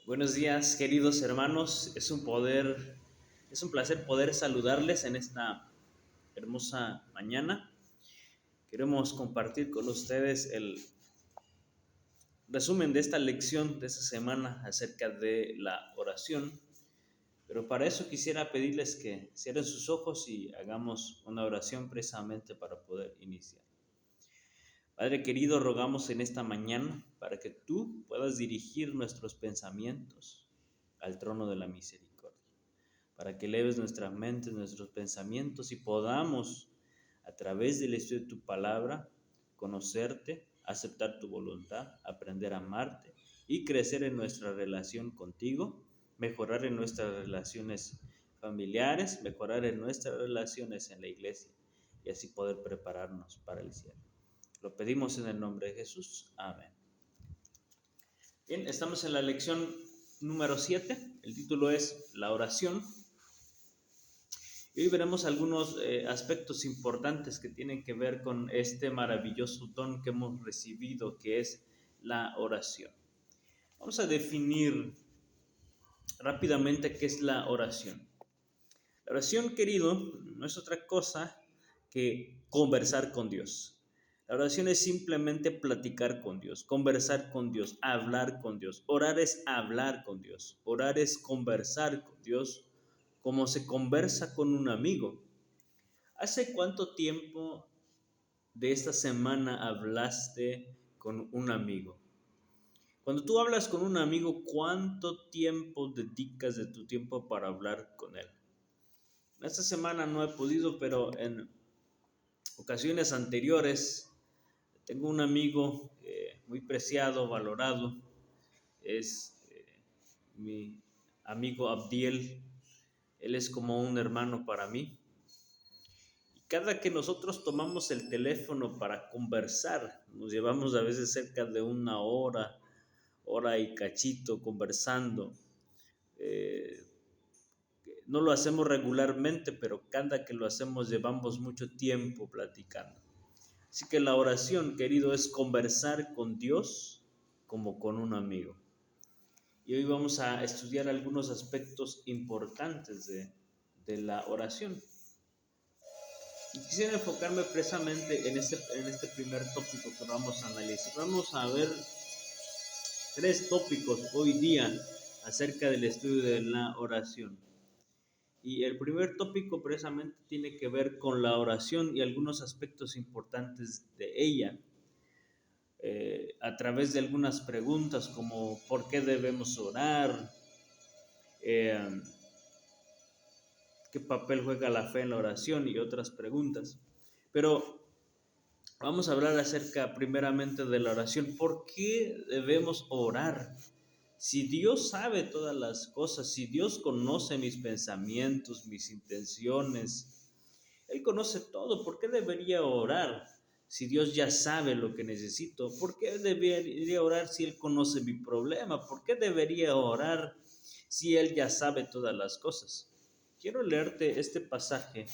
Buenos días, queridos hermanos. Es un placer poder saludarles en esta hermosa mañana. Queremos compartir con ustedes el resumen de esta lección de esta semana acerca de la oración. Pero para eso quisiera pedirles que cierren sus ojos y hagamos una oración precisamente para poder iniciar. Padre querido, rogamos en esta mañana para que tú puedas dirigir nuestros pensamientos al trono de la misericordia, para que eleves nuestras mentes, nuestros pensamientos y podamos, a través del estudio de tu palabra, conocerte, aceptar tu voluntad, aprender a amarte y crecer en nuestra relación contigo, mejorar en nuestras relaciones familiares, mejorar en nuestras relaciones en la iglesia y así poder prepararnos para el cielo. Lo pedimos en el nombre de Jesús. Amén. Bien, estamos en la lección número 7. El título es La oración. Y hoy veremos algunos aspectos importantes que tienen que ver con este maravilloso don que hemos recibido, que es la oración. Vamos a definir rápidamente qué es la oración. La oración, querido, no es otra cosa que conversar con Dios. La oración es simplemente platicar con Dios, conversar con Dios, hablar con Dios. Orar es hablar con Dios. Orar es conversar con Dios como se conversa con un amigo. ¿Hace cuánto tiempo de esta semana hablaste con un amigo? Cuando tú hablas con un amigo, ¿cuánto tiempo dedicas de tu tiempo para hablar con él? Esta semana no he podido, pero en ocasiones anteriores tengo un amigo muy preciado, valorado, es mi amigo Abdiel. Él es como un hermano para mí. Y cada que nosotros tomamos el teléfono para conversar, nos llevamos a veces cerca de una hora, hora y cachito conversando. No lo hacemos regularmente, pero cada que lo hacemos llevamos mucho tiempo platicando. Así que la oración, querido, es conversar con Dios como con un amigo. Y hoy vamos a estudiar algunos aspectos importantes de la oración. Y quisiera enfocarme precisamente en este primer tópico que vamos a analizar. Vamos a ver 3 tópicos hoy día acerca del estudio de la oración. Y el primer tópico precisamente tiene que ver con la oración y algunos aspectos importantes de ella. A través de algunas preguntas como ¿por qué debemos orar? Eh, ¿Qué papel juega la fe en la oración? Y otras preguntas. Pero vamos a hablar acerca primeramente de la oración. ¿Por qué debemos orar? Si Dios sabe todas las cosas, si Dios conoce mis pensamientos, mis intenciones, Él conoce todo, ¿por qué debería orar? Si Dios ya sabe lo que necesito, ¿por qué debería orar si Él conoce mi problema? ¿Por qué debería orar si Él ya sabe todas las cosas? Quiero leerte este pasaje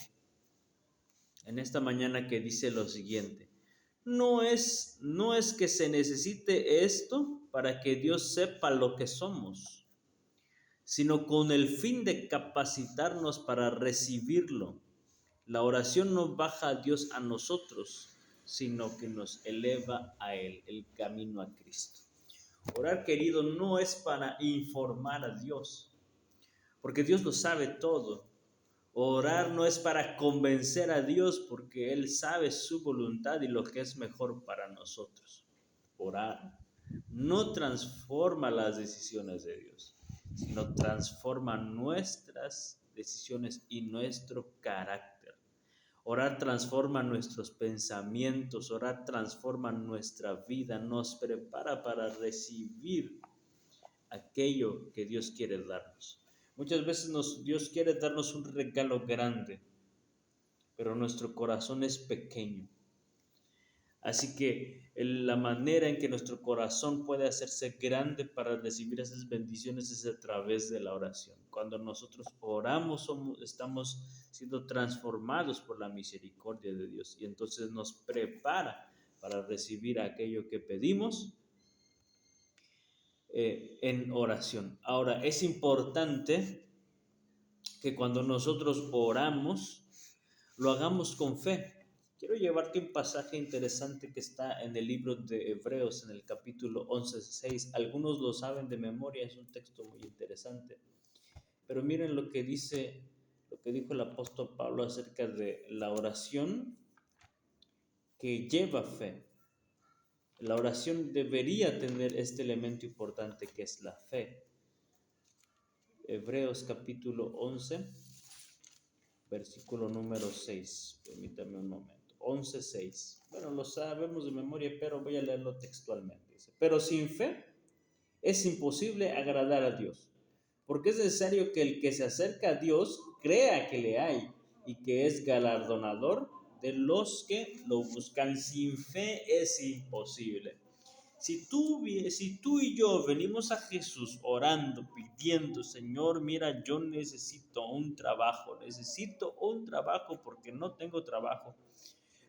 en esta mañana que dice lo siguiente. No es que se necesite esto para que Dios sepa lo que somos, sino con el fin de capacitarnos para recibirlo. La oración no baja a Dios a nosotros, sino que nos eleva a Él, el camino a Cristo. Orar, querido, no es para informar a Dios, porque Dios lo sabe todo. Orar no es para convencer a Dios, porque Él sabe su voluntad y lo que es mejor para nosotros. Orar no transforma las decisiones de Dios, sino transforma nuestras decisiones y nuestro carácter. Orar transforma nuestros pensamientos, orar transforma nuestra vida, nos prepara para recibir aquello que Dios quiere darnos. Muchas veces Dios quiere darnos un regalo grande, pero nuestro corazón es pequeño. Así que la manera en que nuestro corazón puede hacerse grande para recibir esas bendiciones es a través de la oración. Cuando nosotros oramos, estamos siendo transformados por la misericordia de Dios y entonces nos prepara para recibir aquello que pedimos. en oración. Ahora, es importante que cuando nosotros oramos, lo hagamos con fe. Quiero llevarte un pasaje interesante que está en el libro de Hebreos, en el capítulo 11:6. Algunos lo saben de memoria, es un texto muy interesante. Pero miren lo que dice, lo que dijo el apóstol Pablo acerca de la oración que lleva fe. La oración debería tener este elemento importante que es la fe. Hebreos capítulo 11, versículo número 6. Permítame un momento. 11:6. Bueno, lo sabemos de memoria, pero voy a leerlo textualmente. Dice, pero sin fe es imposible agradar a Dios, porque es necesario que el que se acerca a Dios crea que le hay y que es galardonador de los que lo buscan. Sin fe es imposible. Si tú y yo venimos a Jesús orando, pidiendo, Señor, mira, yo necesito un trabajo porque no tengo trabajo,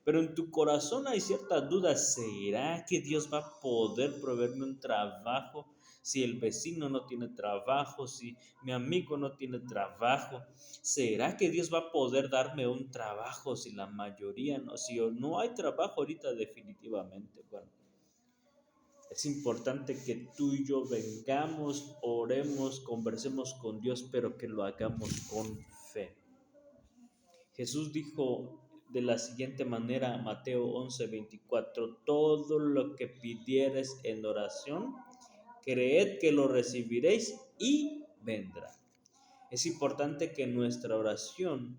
pero en tu corazón hay cierta duda, ¿será que Dios va a poder proveerme un trabajo si el vecino no tiene trabajo, si mi amigo no tiene trabajo? ¿Será que Dios va a poder darme un trabajo si la mayoría no? Si no hay trabajo ahorita definitivamente, bueno, es importante que tú y yo vengamos, oremos, conversemos con Dios, pero que lo hagamos con fe. Jesús dijo de la siguiente manera, Mateo 11:24, todo lo que pidieres en oración, creed que lo recibiréis y vendrá. Es importante que nuestra oración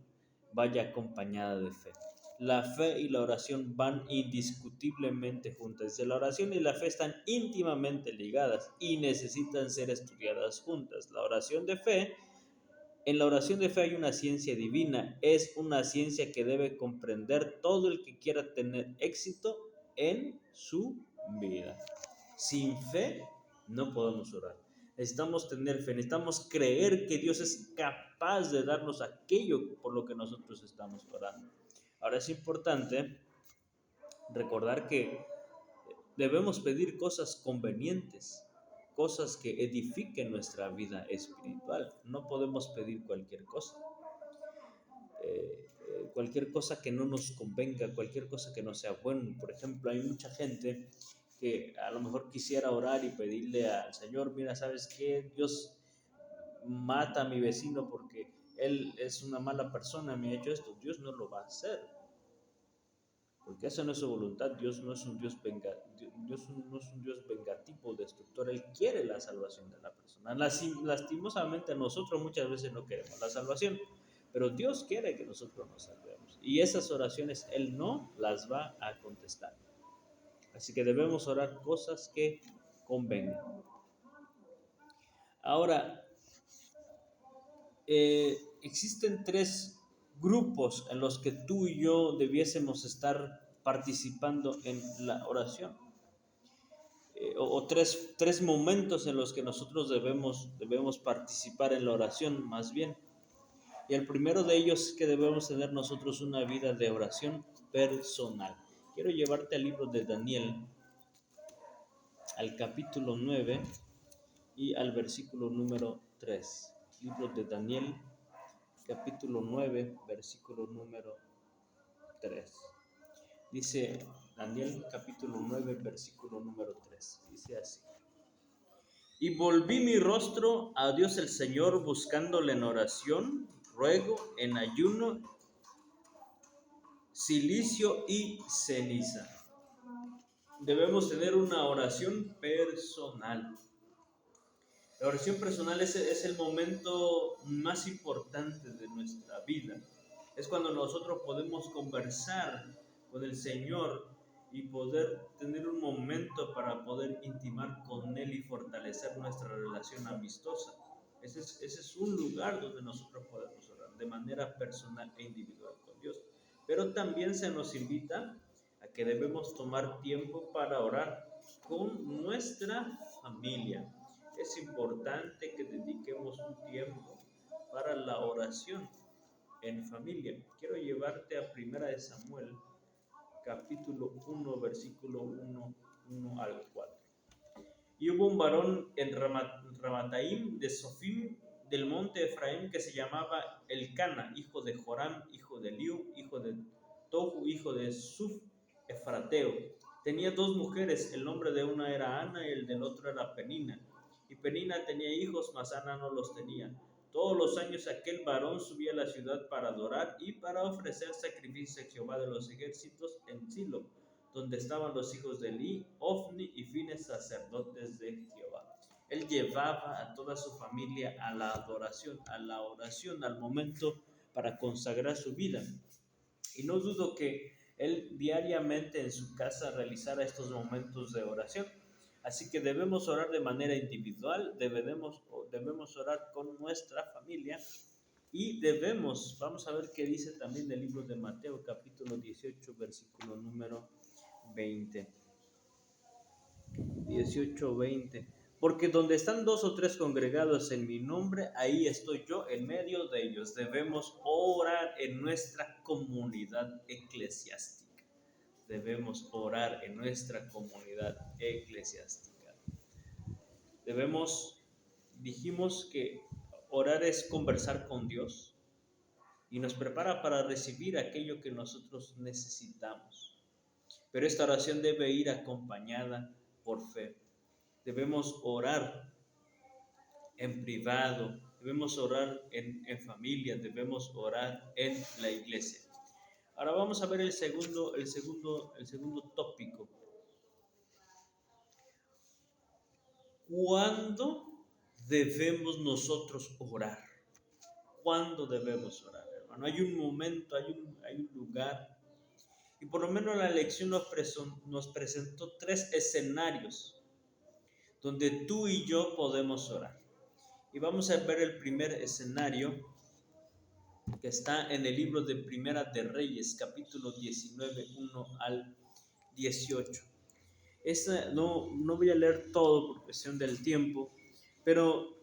vaya acompañada de fe. La fe y la oración van indiscutiblemente juntas. La oración y la fe están íntimamente ligadas y necesitan ser estudiadas juntas. En la oración de fe hay una ciencia divina, es una ciencia que debe comprender todo el que quiera tener éxito en su vida. Sin fe no podemos orar. Necesitamos tener fe, necesitamos creer que Dios es capaz de darnos aquello por lo que nosotros estamos orando. Ahora es importante recordar que debemos pedir cosas convenientes, cosas que edifiquen nuestra vida espiritual. No podemos pedir cualquier cosa. Cualquier cosa que no nos convenga, cualquier cosa que no sea bueno. Por ejemplo, hay mucha gente que a lo mejor quisiera orar y pedirle al Señor, mira, ¿sabes qué? Dios mata a mi vecino porque él es una mala persona, me ha hecho esto. Dios no lo va a hacer, porque esa no es su voluntad. Dios no es un Dios, no es un Dios vengativo, destructor. Él quiere la salvación de la persona. Lastimosamente nosotros muchas veces no queremos la salvación, pero Dios quiere que nosotros nos salvemos. Y esas oraciones Él no las va a contestar. Así que debemos orar cosas que convengan. Ahora, existen tres grupos en los que tú y yo debiésemos estar participando en la oración. O tres momentos en los que nosotros debemos participar en la oración, más bien. Y el primero de ellos es que debemos tener nosotros una vida de oración personal. Quiero llevarte al libro de Daniel, al capítulo 9 y al versículo número 3. Libro de Daniel, capítulo 9, versículo número 3. Dice Daniel, capítulo 9, versículo número 3. Dice así. Y volví mi rostro a Dios el Señor, buscándole en oración, ruego, en ayuno, silicio y ceniza. Debemos tener una oración personal. La oración personal es el momento más importante de nuestra vida. Es cuando nosotros podemos conversar con el Señor y poder tener un momento para poder intimar con Él y fortalecer nuestra relación amistosa. Ese es un lugar donde nosotros podemos orar de manera personal e individual con Dios. Pero también se nos invita a que debemos tomar tiempo para orar con nuestra familia. Es importante que dediquemos un tiempo para la oración en familia. Quiero llevarte a 1 Samuel, capítulo 1, versículo 1 al 4. Y hubo un varón en Ramataim de Sofim del monte Efraín que se llamaba Elcana, hijo de Joram, hijo de Liu, hijo de Tohu, hijo de Suf, Efrateo. Tenía dos mujeres, el nombre de una era Ana y el del otro era Penina. Y Penina tenía hijos, mas Ana no los tenía. Todos los años aquel varón subía a la ciudad para adorar y para ofrecer sacrificios a Jehová de los ejércitos en Silo, donde estaban los hijos de Eli, Ofni y Fines, sacerdotes de Jehová. Él llevaba a toda su familia a la adoración, a la oración, al momento para consagrar su vida. Y no dudo que él diariamente en su casa realizara estos momentos de oración. Así que debemos orar de manera individual, debemos orar con nuestra familia y vamos a ver qué dice también el libro de Mateo, capítulo 18, versículo número 20. 18-20. Porque donde están dos o tres congregados en mi nombre, ahí estoy yo en medio de ellos. Debemos orar en nuestra comunidad eclesiástica. Debemos orar en nuestra comunidad eclesiástica. Dijimos que orar es conversar con Dios y nos prepara para recibir aquello que nosotros necesitamos. Pero esta oración debe ir acompañada por fe. Debemos orar en privado, debemos orar en familia, debemos orar en la iglesia. Ahora vamos a ver el segundo tópico. ¿Cuándo debemos nosotros orar? ¿Cuándo debemos orar, hermano? Hay un momento, hay un lugar. Y por lo menos la lección nos presentó tres escenarios donde tú y yo podemos orar. Y vamos a ver el primer escenario que está en el libro de Primera de Reyes, capítulo 19, 1 al 18. No voy a leer todo por cuestión del tiempo, pero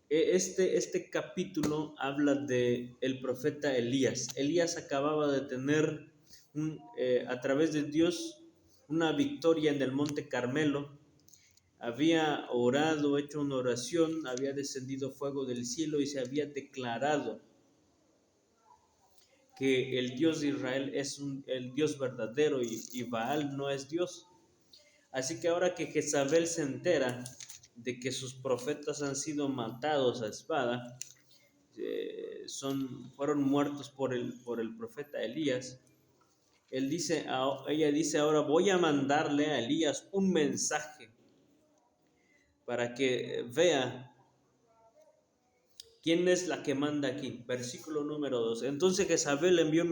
este capítulo habla de el profeta Elías. Elías acababa de tener a través de Dios una victoria en el monte Carmelo. Había orado, hecho una oración, había descendido fuego del cielo y se había declarado que el Dios de Israel es el Dios verdadero y Baal no es Dios. Así que ahora que Jezabel se entera de que sus profetas han sido matados a espada, fueron muertos por el profeta Elías, ella dice ahora voy a mandarle a Elías un mensaje para que vea quién es la que manda aquí. Versículo número 2. Entonces Jezabel envió un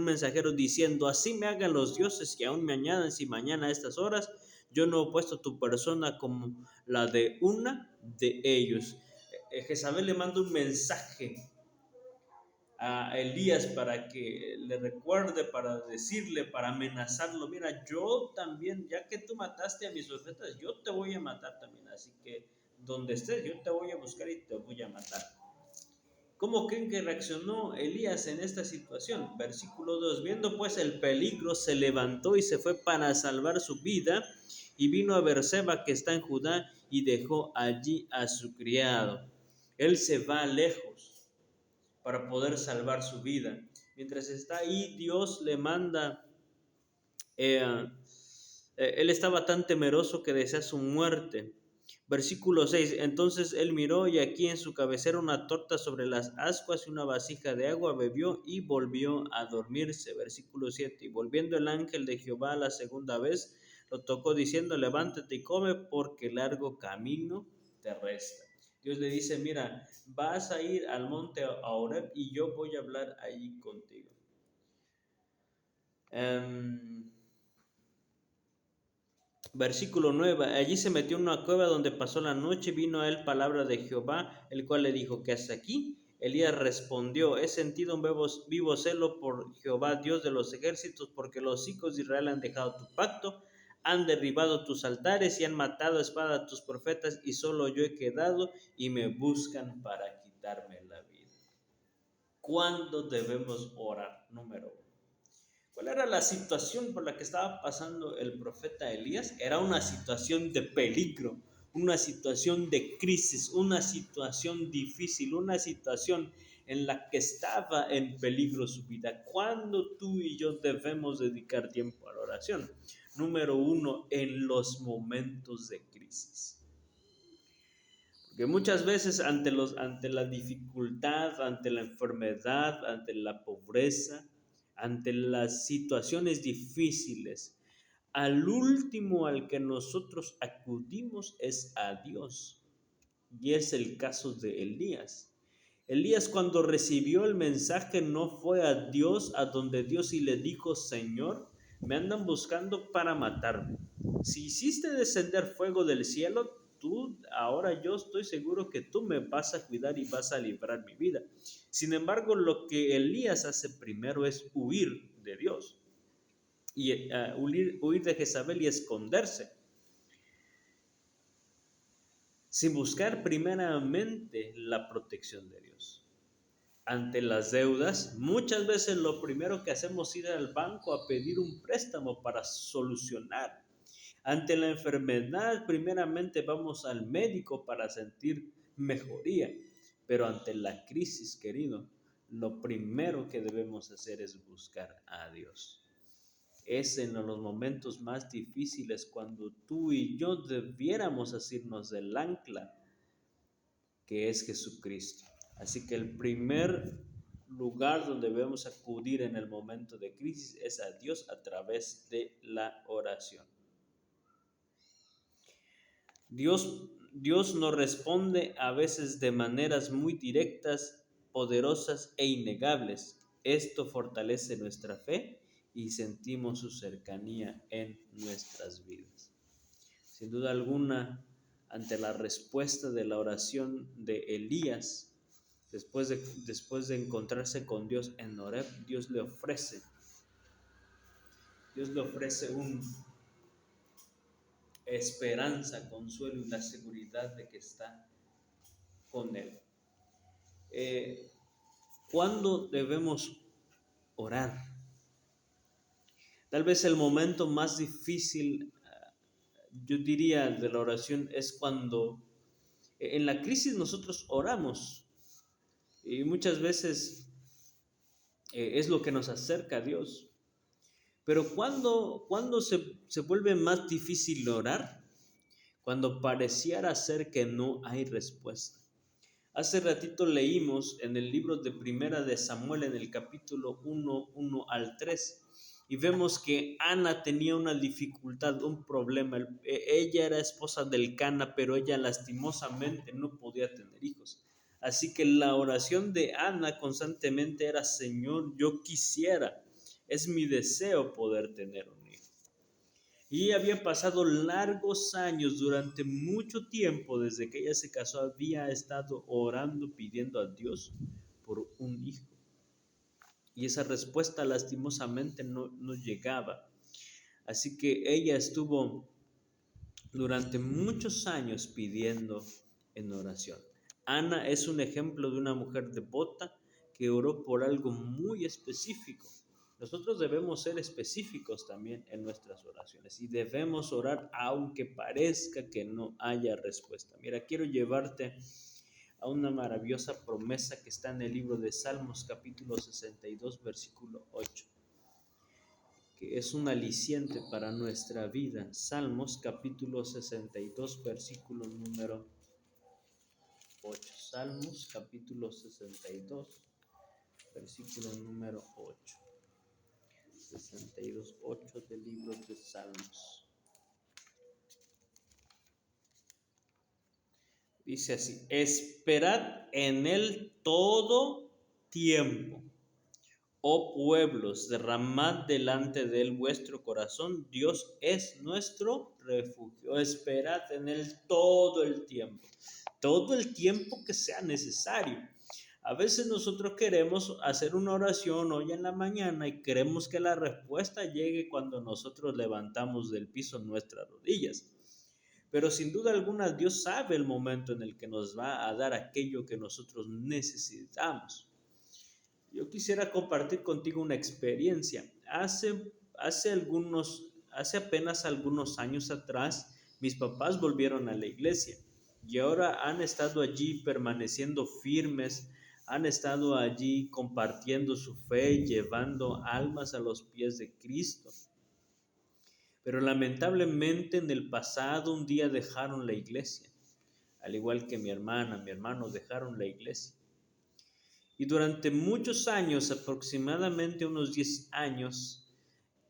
mensajero diciendo, así me hagan los dioses que aún me añadan si mañana a estas horas yo no he puesto tu persona como la de una de ellos. Jezabel le manda un mensaje a Elías para que le recuerde, para decirle, para amenazarlo, mira, yo también, ya que tú mataste a mis profetas, yo te voy a matar también, así que donde estés, yo te voy a buscar y te voy a matar. ¿Cómo creen que reaccionó Elías en esta situación? Versículo 2, viendo pues el peligro, se levantó y se fue para salvar su vida, y vino a Berseba, que está en Judá, y dejó allí a su criado. Él se va lejos para poder salvar su vida. Mientras está ahí, Dios le manda, él estaba tan temeroso que desea su muerte. Versículo 6, entonces él miró y aquí en su cabecera una torta sobre las ascuas y una vasija de agua, bebió y volvió a dormirse. Versículo 7, y volviendo el ángel de Jehová la segunda vez, lo tocó diciendo, levántate y come porque largo camino te resta. Dios le dice, mira, vas a ir al monte a Horeb y yo voy a hablar allí contigo. Versículo 9, allí se metió en una cueva donde pasó la noche, vino a él palabra de Jehová, el cual le dijo, ¿qué haces aquí? Elías respondió, he sentido un vivo celo por Jehová, Dios de los ejércitos, porque los hijos de Israel han dejado tu pacto, han derribado tus altares y han matado a espada a tus profetas, y solo yo he quedado y me buscan para quitarme la vida. ¿Cuándo debemos orar? Número 1. ¿Cuál era la situación por la que estaba pasando el profeta Elías? Era una situación de peligro, una situación de crisis, una situación difícil, una situación en la que estaba en peligro su vida. ¿Cuándo tú y yo debemos dedicar tiempo a la oración? Número uno, en los momentos de crisis. Porque muchas veces ante la dificultad, ante la enfermedad, ante la pobreza, ante las situaciones difíciles, al último al que nosotros acudimos es a Dios. Y es el caso de Elías. Elías, cuando recibió el mensaje, no fue a Dios, a donde Dios, y le dijo: Señor, me andan buscando para matarme. Si hiciste descender fuego del cielo, ahora yo estoy seguro que tú me vas a cuidar y vas a librar mi vida. Sin embargo, lo que Elías hace primero es huir de Dios y huir de Jezabel y esconderse, sin buscar primeramente la protección de Dios. Ante las deudas, muchas veces lo primero que hacemos es ir al banco a pedir un préstamo para solucionar. Ante la enfermedad, primeramente vamos al médico para sentir mejoría. Pero ante la crisis, querido, lo primero que debemos hacer es buscar a Dios. Es en los momentos más difíciles cuando tú y yo debiéramos asirnos del ancla que es Jesucristo. Así que el primer lugar donde debemos acudir en el momento de crisis es a Dios a través de la oración. Dios nos responde a veces de maneras muy directas, poderosas e innegables. Esto fortalece nuestra fe y sentimos su cercanía en nuestras vidas. Sin duda alguna, ante la respuesta de la oración de Elías, después de encontrarse con Dios en Horeb, Dios le ofrece un esperanza, consuelo y la seguridad de que está con Él. ¿Cuándo debemos orar? Tal vez el momento más difícil, yo diría, de la oración es cuando en la crisis nosotros oramos y muchas veces es lo que nos acerca a Dios. Pero cuando se vuelve más difícil orar, cuando pareciera ser que no hay respuesta. Hace ratito leímos en el libro de Primera de Samuel, en el capítulo 1 al 3, y vemos que Ana tenía una dificultad, un problema. Ella era esposa del Elcana, pero ella lastimosamente no podía tener hijos. Así que la oración de Ana constantemente era: Señor, yo quisiera, es mi deseo poder tener un hijo. Y había pasado largos años, durante mucho tiempo, desde que ella se casó, había estado orando, pidiendo a Dios por un hijo. Y esa respuesta lastimosamente no llegaba. Así que ella estuvo durante muchos años pidiendo en oración. Ana es un ejemplo de una mujer devota que oró por algo muy específico. Nosotros debemos ser específicos también en nuestras oraciones y debemos orar aunque parezca que no haya respuesta. Mira, quiero llevarte a una maravillosa promesa que está en el libro de Salmos, capítulo 62, versículo 8, que es un aliciente para nuestra vida. Salmos, capítulo 62, versículo número 8. Salmos, capítulo 62, versículo número 8. 62:8 del libro de Salmos. Dice así: esperad en él todo tiempo, oh pueblos, derramad delante de él vuestro corazón, Dios es nuestro refugio. Esperad en él todo el tiempo que sea necesario. A veces nosotros queremos hacer una oración hoy en la mañana y queremos que la respuesta llegue cuando nosotros levantamos del piso nuestras rodillas. Pero sin duda alguna Dios sabe el momento en el que nos va a dar aquello que nosotros necesitamos. Yo quisiera compartir contigo una experiencia. hace apenas algunos años atrás, mis papás volvieron a la iglesia y ahora han estado allí permaneciendo firmes, han estado allí compartiendo su fe, llevando almas a los pies de Cristo. Pero lamentablemente en el pasado un día dejaron la iglesia, al igual que mi hermana, mi hermano dejaron la iglesia. Y durante muchos años, aproximadamente unos 10 años,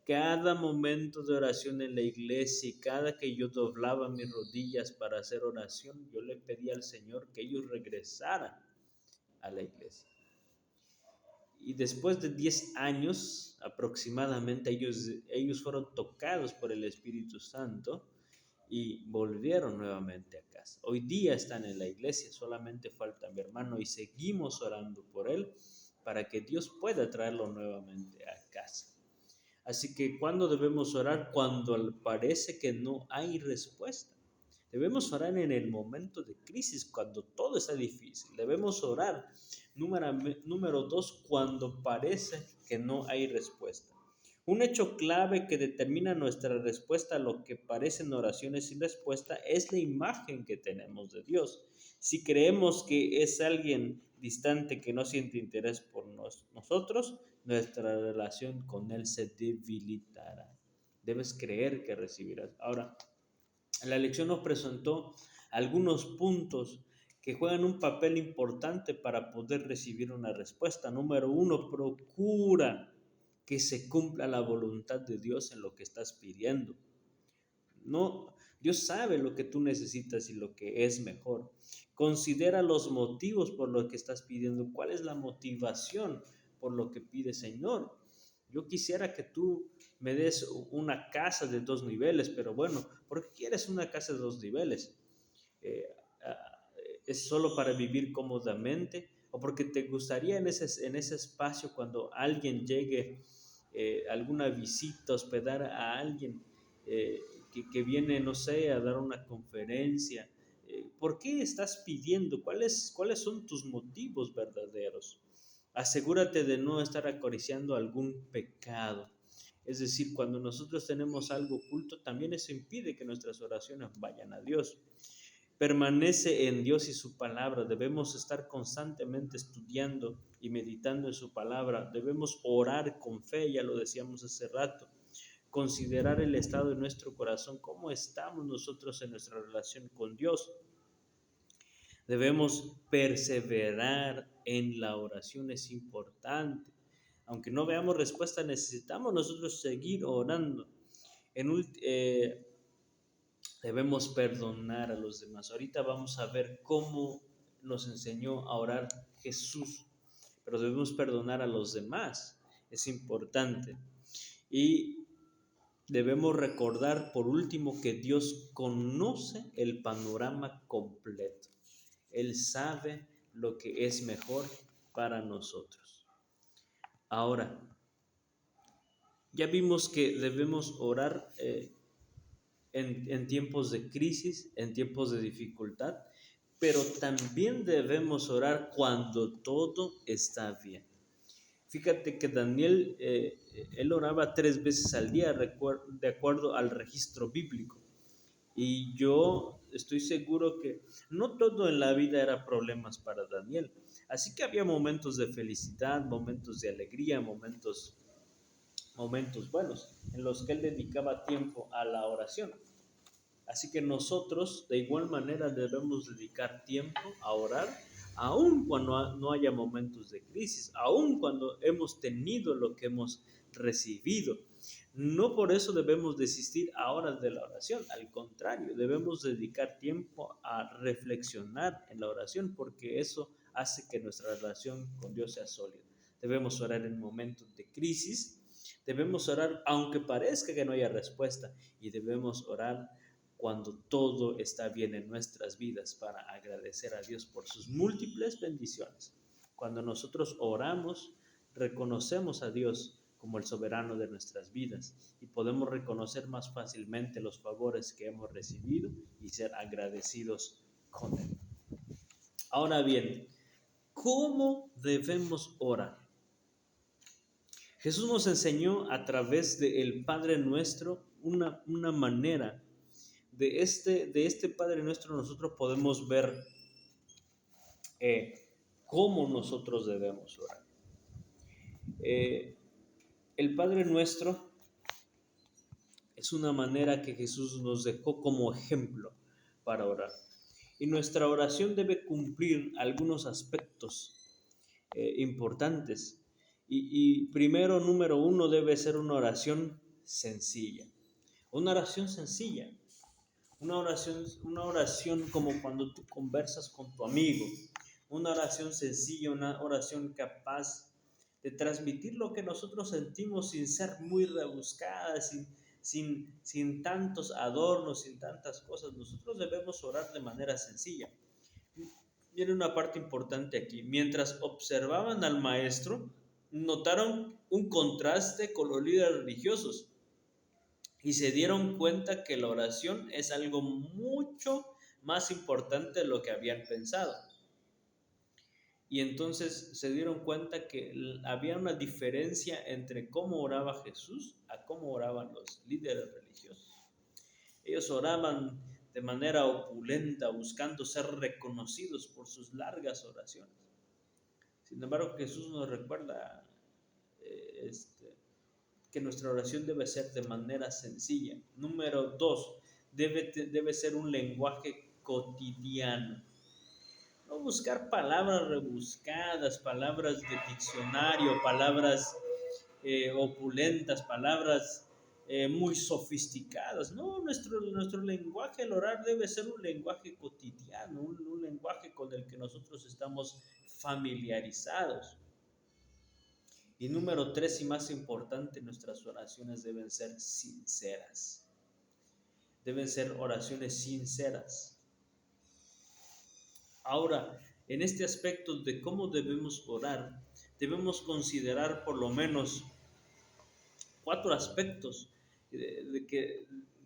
cada momento de oración en la iglesia y cada que yo doblaba mis rodillas para hacer oración, yo le pedía al Señor que ellos regresaran a la iglesia. Y después de 10 años aproximadamente, ellos fueron tocados por el Espíritu Santo y volvieron nuevamente a casa. Hoy día están en la iglesia, solamente falta mi hermano y seguimos orando por él para que Dios pueda traerlo nuevamente a casa. Así que ¿cuándo debemos orar? Cuando parece que no hay respuesta. Debemos orar en el momento de crisis, cuando todo está difícil. Debemos orar, número 2, cuando parece que no hay respuesta. Un hecho clave que determina nuestra respuesta a lo que parecen oraciones sin respuesta es la imagen que tenemos de Dios. Si creemos que es alguien distante que no siente interés por nosotros, nuestra relación con Él se debilitará. Debes creer que recibirás. Ahora, la lección nos presentó algunos puntos que juegan un papel importante para poder recibir una respuesta. Número 1, procura que se cumpla la voluntad de Dios en lo que estás pidiendo. No, Dios sabe lo que tú necesitas y lo que es mejor. Considera los motivos por los que estás pidiendo. ¿Cuál es la motivación por lo que pides, Señor? Yo quisiera que tú me des una casa de 2 niveles, pero bueno, ¿por qué quieres una casa de 2 niveles? Eh, ¿Es solo para vivir cómodamente? ¿O porque te gustaría en ese espacio cuando alguien llegue, alguna visita, hospedar a alguien que viene, no sé, a dar una conferencia? ¿Por qué estás pidiendo? ¿Cuáles son tus motivos verdaderos? Asegúrate de no estar acariciando algún pecado. Es decir, cuando nosotros tenemos algo oculto, también eso impide que nuestras oraciones vayan a Dios. Permanece en Dios y su palabra. Debemos estar constantemente estudiando y meditando en su palabra. Debemos orar con fe, ya lo decíamos hace rato. Considerar el estado de nuestro corazón, cómo estamos nosotros en nuestra relación con Dios. Debemos perseverar en la oración, es importante. Aunque no veamos respuesta, necesitamos nosotros seguir orando. Debemos perdonar a los demás. Ahorita vamos a ver cómo nos enseñó a orar Jesús, pero debemos perdonar a los demás, es importante. Y debemos recordar, por último, que Dios conoce el panorama completo. Él sabe lo que es mejor para nosotros. Ahora, ya vimos que debemos orar en tiempos de crisis, en tiempos de dificultad, pero también debemos orar cuando todo está bien. Fíjate que Daniel, él oraba 3 veces al día de acuerdo al registro bíblico. Y yo estoy seguro que no todo en la vida era problemas para Daniel. Así que había momentos de felicidad, momentos de alegría, momentos buenos en los que él dedicaba tiempo a la oración. Así que nosotros de igual manera debemos dedicar tiempo a orar, aun cuando no haya momentos de crisis, aun cuando hemos tenido lo que hemos recibido. No por eso debemos desistir ahora de la oración, al contrario, debemos dedicar tiempo a reflexionar en la oración porque eso hace que nuestra relación con Dios sea sólida. Debemos orar en momentos de crisis, debemos orar aunque parezca que no haya respuesta y debemos orar cuando todo está bien en nuestras vidas para agradecer a Dios por sus múltiples bendiciones. Cuando nosotros oramos, reconocemos a Dios como el soberano de nuestras vidas y podemos reconocer más fácilmente los favores que hemos recibido y ser agradecidos con Él. Ahora bien, ¿cómo debemos orar? Jesús nos enseñó a través del Padre Nuestro una manera. De este Padre Nuestro nosotros podemos ver cómo nosotros debemos orar. El Padre Nuestro es una manera que Jesús nos dejó como ejemplo para orar. Y nuestra oración debe cumplir algunos aspectos importantes. Y primero, número uno, debe ser una oración sencilla. Una oración sencilla. Una oración como cuando tú conversas con tu amigo. Una oración sencilla, una oración capaz de transmitir lo que nosotros sentimos sin ser muy rebuscada, sin tantos adornos, sin tantas cosas. Nosotros debemos orar de manera sencilla. Viene una parte importante aquí. Mientras observaban al maestro, notaron un contraste con los líderes religiosos y se dieron cuenta que la oración es algo mucho más importante de lo que habían pensado. Y entonces se dieron cuenta que había una diferencia entre cómo oraba Jesús a cómo oraban los líderes religiosos. Ellos oraban de manera opulenta, buscando ser reconocidos por sus largas oraciones. Sin embargo, Jesús nos recuerda que nuestra oración debe ser de manera sencilla. Número 2, debe ser un lenguaje cotidiano. No buscar palabras rebuscadas, palabras de diccionario, palabras opulentas, palabras muy sofisticadas. No, nuestro lenguaje al orar debe ser un lenguaje cotidiano, un lenguaje con el que nosotros estamos familiarizados. Y número 3, y más importante, nuestras oraciones deben ser sinceras. Deben ser oraciones sinceras. Ahora, en este aspecto de cómo debemos orar, debemos considerar por lo menos 4 aspectos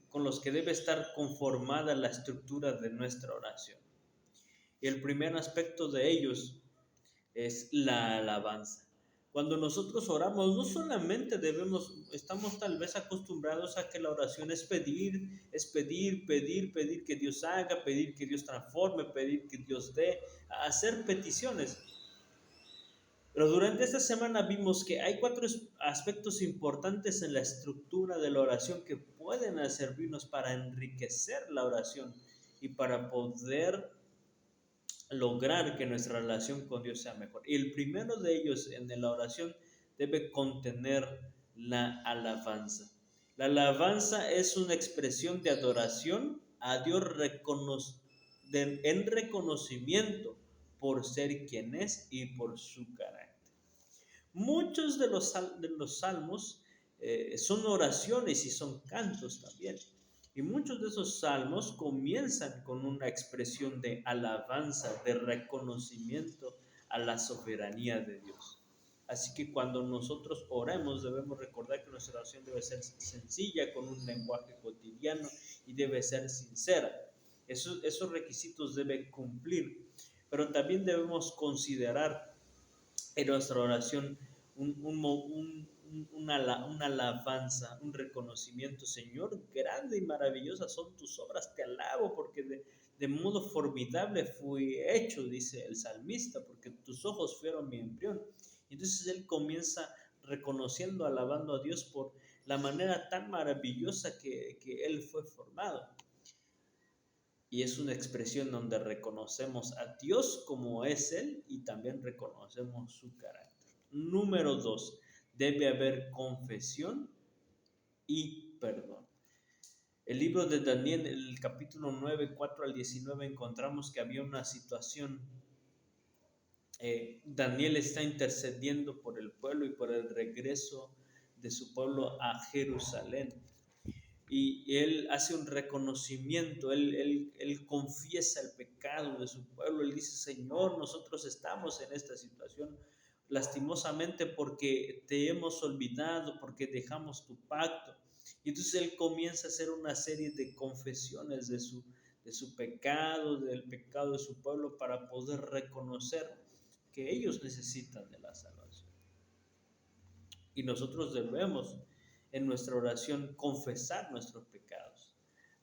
con los que debe estar conformada la estructura de nuestra oración. Y el primer aspecto de ellos es la alabanza. Cuando nosotros oramos, no solamente estamos tal vez acostumbrados a que la oración es pedir que Dios haga, pedir que Dios transforme, pedir que Dios dé, hacer peticiones. Pero durante esta semana vimos que hay 4 aspectos importantes en la estructura de la oración que pueden servirnos para enriquecer la oración y para poder lograr que nuestra relación con Dios sea mejor. Y el primero de ellos en la oración debe contener la alabanza. La alabanza es una expresión de adoración a Dios en reconocimiento por ser quien es y por su carácter. Muchos de los salmos son oraciones y son cantos también. Y muchos de esos salmos comienzan con una expresión de alabanza, de reconocimiento a la soberanía de Dios. Así que cuando nosotros oremos debemos recordar que nuestra oración debe ser sencilla, con un lenguaje cotidiano y debe ser sincera. Esos requisitos debe cumplir, pero también debemos considerar en nuestra oración una alabanza, un reconocimiento. Señor, grande y maravillosa son tus obras, te alabo porque de modo formidable fui hecho, dice el salmista, porque tus ojos fueron mi embrión. Y entonces él comienza reconociendo, alabando a Dios por la manera tan maravillosa que él fue formado. Y es una expresión donde reconocemos a Dios como es Él y también reconocemos su carácter. Número 2, debe haber confesión y perdón. El libro de Daniel, el capítulo 9, 4 al 19, encontramos que había una situación. Daniel está intercediendo por el pueblo y por el regreso de su pueblo a Jerusalén. Y él hace un reconocimiento, él confiesa el pecado de su pueblo, él dice: Señor, nosotros estamos en esta situación lastimosamente porque te hemos olvidado, porque dejamos tu pacto. Y entonces él comienza a hacer una serie de confesiones de su pecado, del pecado de su pueblo, para poder reconocer que ellos necesitan de la salvación. Y nosotros debemos en nuestra oración confesar nuestros pecados.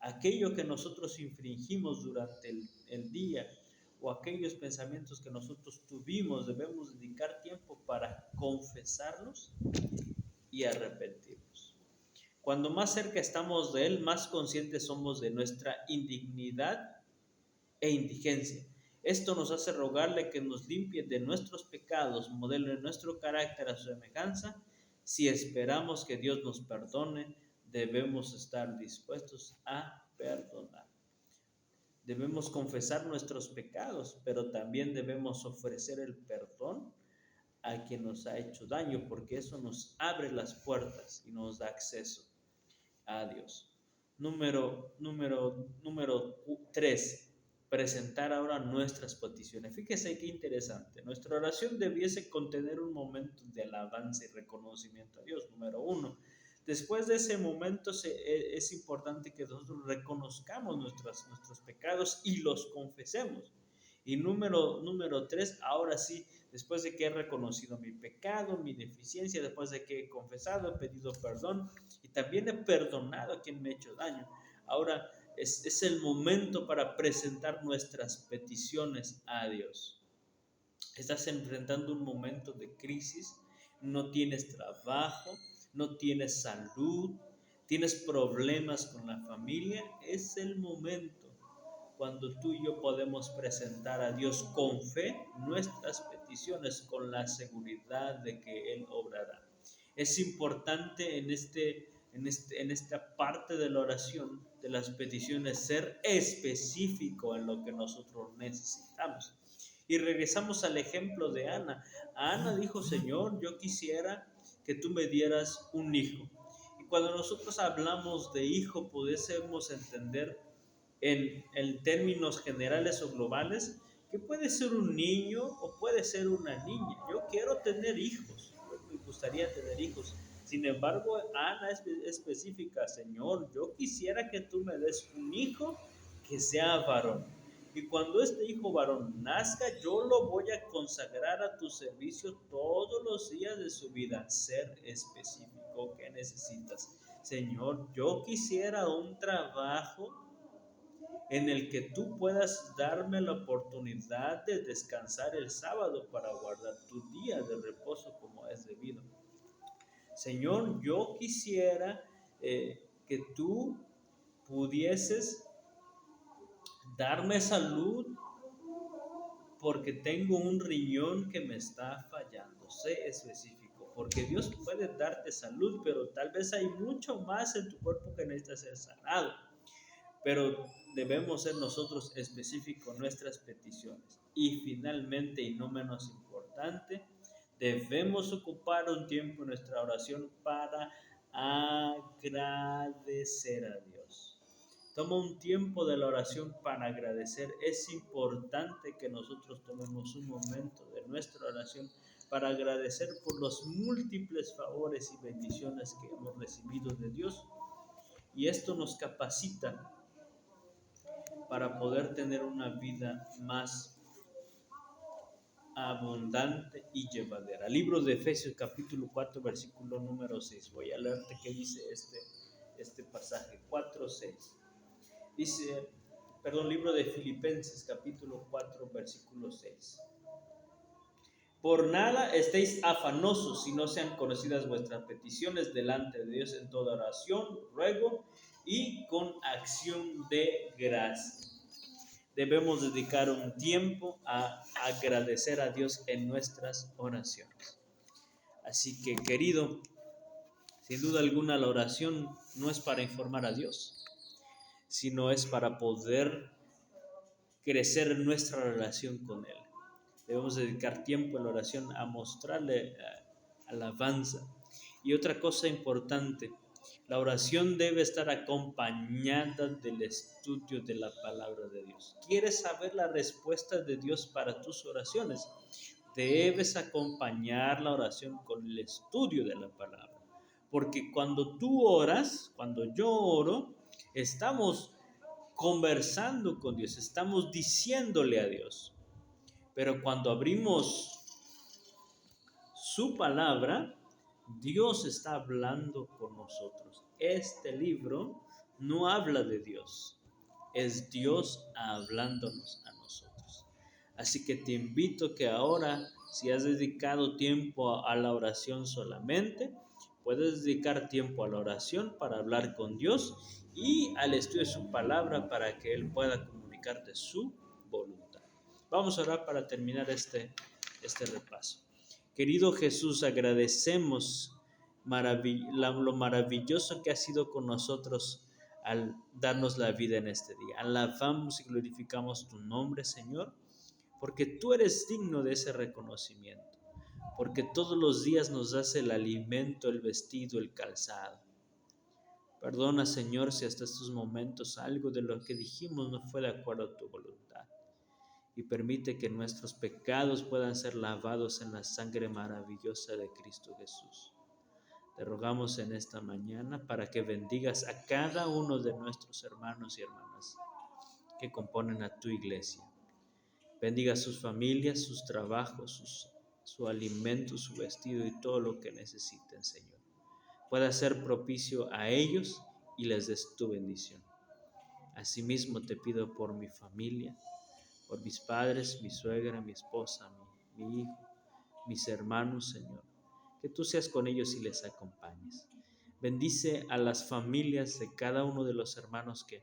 Aquello que nosotros infringimos durante el día o aquellos pensamientos que nosotros tuvimos, debemos dedicar tiempo para confesarlos y arrepentirnos. Cuando más cerca estamos de Él, más conscientes somos de nuestra indignidad e indigencia. Esto nos hace rogarle que nos limpie de nuestros pecados, modele nuestro carácter a su semejanza. Si esperamos que Dios nos perdone, debemos estar dispuestos a perdonar. Debemos confesar nuestros pecados, pero también debemos ofrecer el perdón a quien nos ha hecho daño, porque eso nos abre las puertas y nos da acceso a Dios. Número 3. Presentar ahora nuestras peticiones. Fíjese qué interesante. Nuestra oración debiese contener un momento de alabanza y reconocimiento a Dios. Número 1. Después de ese momento es importante que nosotros reconozcamos nuestros pecados y los confesemos. Y número 3, ahora sí, después de que he reconocido mi pecado, mi deficiencia, después de que he confesado, he pedido perdón y también he perdonado a quien me ha hecho daño. Ahora es el momento para presentar nuestras peticiones a Dios. Estás enfrentando un momento de crisis, no tienes trabajo, no tienes salud, tienes problemas con la familia. Es el momento cuando tú y yo podemos presentar a Dios con fe nuestras peticiones, con la seguridad de que Él obrará. Es importante en esta parte de la oración, de las peticiones, ser específico en lo que nosotros necesitamos. Y regresamos al ejemplo de Ana. Ana dijo: Señor, yo quisiera que tú me dieras un hijo. Y cuando nosotros hablamos de hijo, podemos entender en términos generales o globales que puede ser un niño o puede ser una niña. Yo quiero tener hijos, me gustaría tener hijos. Sin embargo, Ana es específica: Señor, yo quisiera que tú me des un hijo que sea varón. Y cuando este hijo varón nazca, yo lo voy a consagrar a tu servicio todos los días de su vida. Ser específico. ¿Qué necesitas? Señor, yo quisiera un trabajo en el que tú puedas darme la oportunidad de descansar el sábado para guardar tu día de reposo como es debido. Señor, yo quisiera que tú pudieses darme salud porque tengo un riñón que me está fallando. Sé específico, porque Dios puede darte salud, pero tal vez hay mucho más en tu cuerpo que necesita ser sanado. Pero debemos ser nosotros específicos en nuestras peticiones. Y finalmente, y no menos importante, debemos ocupar un tiempo en nuestra oración para agradecer a Dios. Toma un tiempo de la oración para agradecer. Es importante que nosotros tomemos un momento de nuestra oración para agradecer por los múltiples favores y bendiciones que hemos recibido de Dios. Y esto nos capacita para poder tener una vida más abundante y llevadera. Libro de Efesios capítulo 4 versículo número 6. Voy a leerte qué dice este pasaje, 4:6. Dice, libro de Filipenses capítulo 4 versículo 6. Por nada estéis afanosos, si no sean conocidas vuestras peticiones delante de Dios en toda oración, ruego y con acción de gracia. Debemos dedicar un tiempo a agradecer a Dios en nuestras oraciones. Así que, querido, sin duda alguna la oración no es para informar a Dios, sino es para poder crecer en nuestra relación con Él. Debemos dedicar tiempo en la oración a mostrarle alabanza. Y otra cosa importante, la oración debe estar acompañada del estudio de la palabra de Dios. ¿Quieres saber la respuesta de Dios para tus oraciones? Debes acompañar la oración con el estudio de la palabra. Porque cuando tú oras, cuando yo oro, estamos conversando con Dios, estamos diciéndole a Dios. Pero cuando abrimos su palabra, Dios está hablando con nosotros. Este libro no habla de Dios, es Dios hablándonos a nosotros. Así que te invito que ahora, si has dedicado tiempo a la oración solamente, puedes dedicar tiempo a la oración para hablar con Dios y al estudio de su palabra para que Él pueda comunicarte su voluntad. Vamos a orar para terminar este repaso. Querido Jesús, agradecemos lo maravilloso que has sido con nosotros al darnos la vida en este día. Alabamos y glorificamos tu nombre, Señor, porque tú eres digno de ese reconocimiento, porque todos los días nos das el alimento, el vestido, el calzado. Perdona, Señor, si hasta estos momentos algo de lo que dijimos no fue de acuerdo a tu voluntad. Y permite que nuestros pecados puedan ser lavados en la sangre maravillosa de Cristo Jesús. Te rogamos en esta mañana para que bendigas a cada uno de nuestros hermanos y hermanas que componen a tu iglesia. Bendiga sus familias, sus trabajos, su alimento, su vestido y todo lo que necesiten, Señor. Pueda ser propicio a ellos y les des tu bendición. Asimismo te pido por mi familia, por mis padres, mi suegra, mi esposa, mi hijo, mis hermanos, Señor, que tú seas con ellos y les acompañes. Bendice a las familias de cada uno de los hermanos que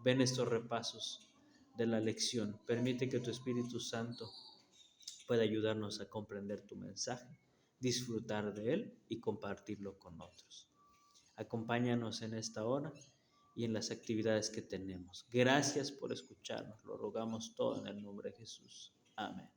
ven estos repasos de la lección. Permite que tu Espíritu Santo pueda ayudarnos a comprender tu mensaje, disfrutar de él y compartirlo con otros. Acompáñanos en esta hora y en las actividades que tenemos. Gracias por escucharnos. Lo rogamos todo en el nombre de Jesús. Amén.